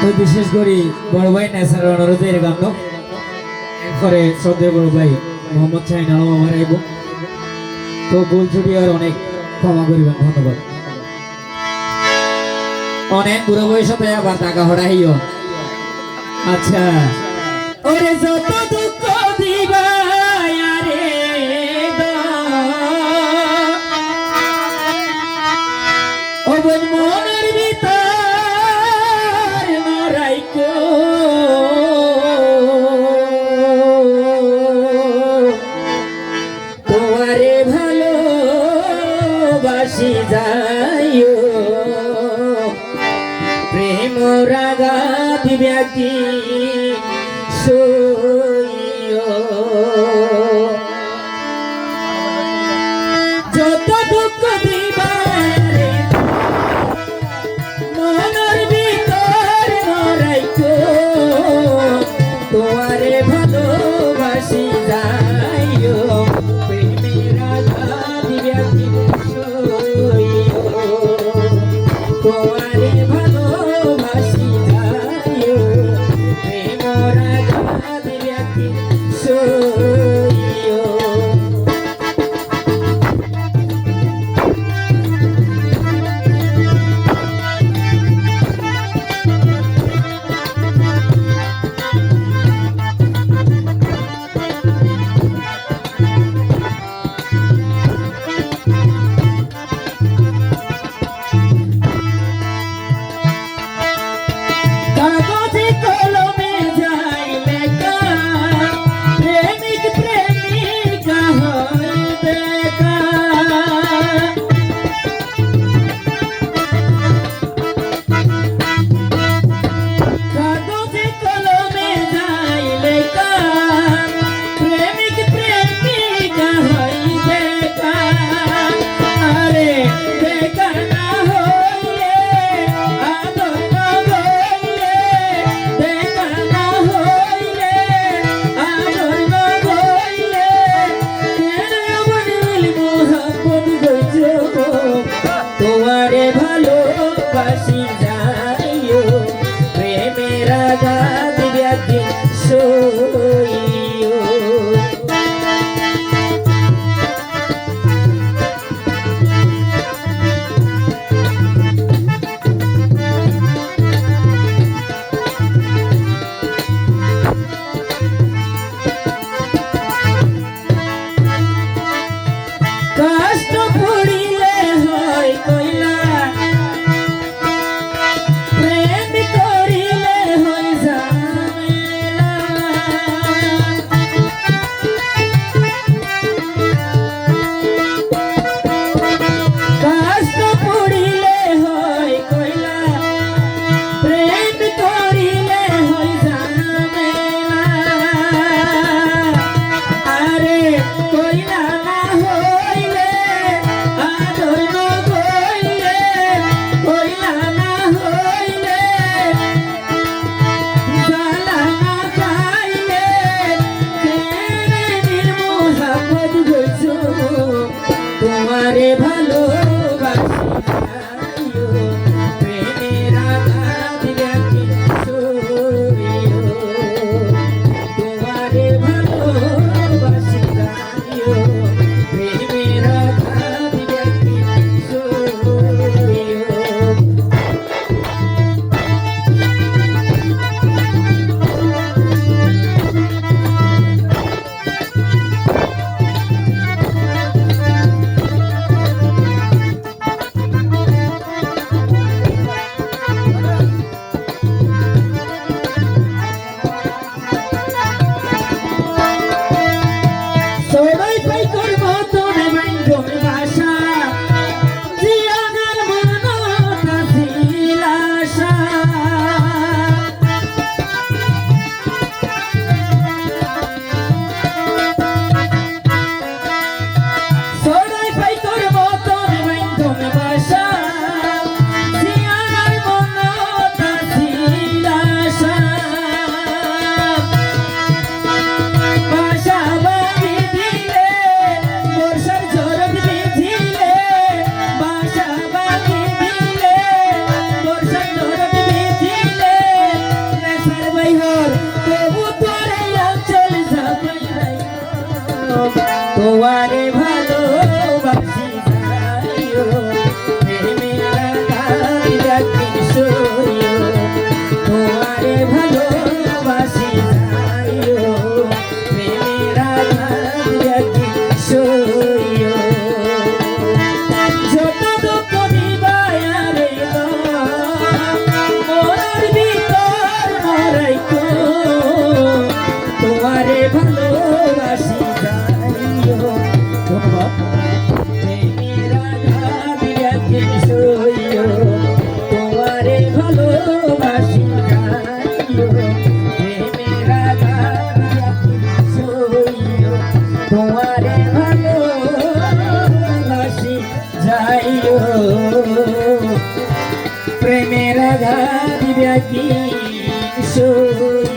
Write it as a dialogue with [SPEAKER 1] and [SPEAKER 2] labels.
[SPEAKER 1] তো বিশেষ করে বড় ভাই নেসার অনুরোধের গান এরপরে শ্রদ্ধেয় বড় ভাই মোহাম্মদ শাহিন আলম আমার আইব তো ভুল ছুটি আর অনেক ক্ষমা করিবেন ধন্যবাদ অনেক বুড়ো বয়সে আবার টাকা হড়াইও আচ্ছা ওরে যত দুঃখ দিবা আরে ও বোন মনের ভিতর নরাইকো তোমারে ভালোবাসি যাইও প্রেম রাগা দিব্যা কি সইও যত দুঃখ দিবা রে মনের ভিতর নরাইকো তোমারে ভালোবাসি যাইও প্রেমে রাগা দিব্যা কি সইও তোমারে ভালোবাসি যাইও প্রেম রাগা দিব্যা কি সইও তোমারে ভালোবাসি যাইও প্রেমের আঘাত রাখি সইও তোমারে ভালোবাসি যাইও প্রেমের আঘাত রাখি সইও যত দুঃখ দিবায়ারে মরার ভিতর মরাইতো তোমারে ভালোবাসি যাইও ধন্যবাদ প্রেমের আঘাত রাখি সইও তোমারে ভালোবাসি যাইও প্রেমের আঘাত রাখি সইও তোমারে ভালোবাসি যাইও প্রেমের আঘাত রাখি সইও